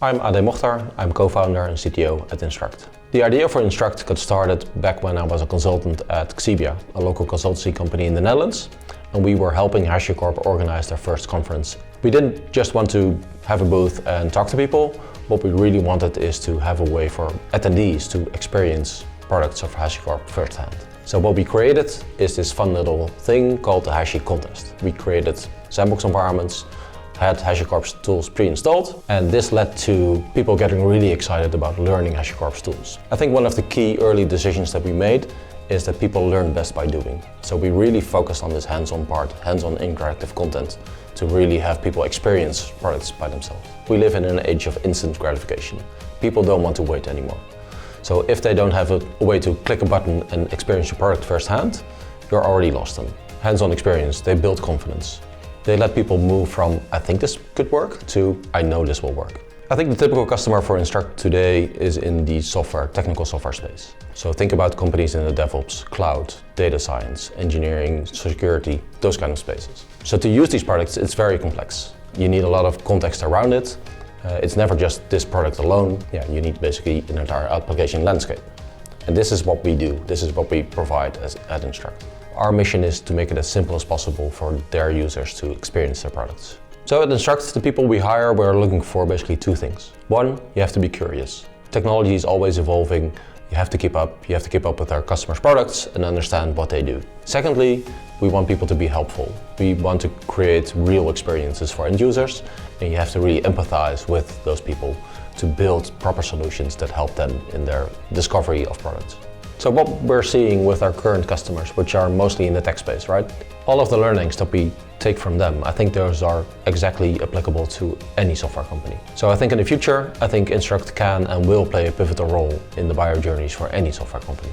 I'm Adé Mochtar, I'm co-founder and CTO at Instruqt. The idea for Instruqt got started back when I was a consultant at Xebia, a local consultancy company in the Netherlands, and we were helping HashiCorp organize their first conference. We didn't just want to have a booth and talk to people. What we really wanted is to have a way for attendees to experience products of HashiCorp firsthand. So what we created is this fun little thing called the Hashi Contest. We created sandbox environments, had HashiCorp's tools pre-installed, and this led to people getting really excited about learning HashiCorp's tools. I think one of the key early decisions that we made is that people learn best by doing. So we really focused on this hands-on part, hands-on interactive content, to really have people experience products by themselves. We live in an age of instant gratification. People don't want to wait anymore. So if they don't have a way to click a button and experience your product firsthand, you're already lost them. Hands-on experience, they build confidence. They let people move from, I think this could work, to, I know this will work. I think the typical customer for Instruqt today is in the technical software space. So think about companies in the DevOps, cloud, data science, engineering, security, those kind of spaces. So to use these products, it's very complex. You need a lot of context around it. It's never just this product alone. Yeah, you need basically an entire application landscape. And this is what we do. This is what we provide at Instruqt. Our mission is to make it as simple as possible for their users to experience their products. So at Instruqt, the people we hire, we're looking for basically two things. One, you have to be curious. Technology is always evolving. You have to keep up. You have to keep up with our customers' products and understand what they do. Secondly, we want people to be helpful. We want to create real experiences for end users, and you have to really empathize with those people to build proper solutions that help them in their discovery of products. So what we're seeing with our current customers, which are mostly in the tech space, right? All of the learnings that we take from them, I think those are exactly applicable to any software company. So I think in the future, I think Instruqt can and will play a pivotal role in the buyer journeys for any software company.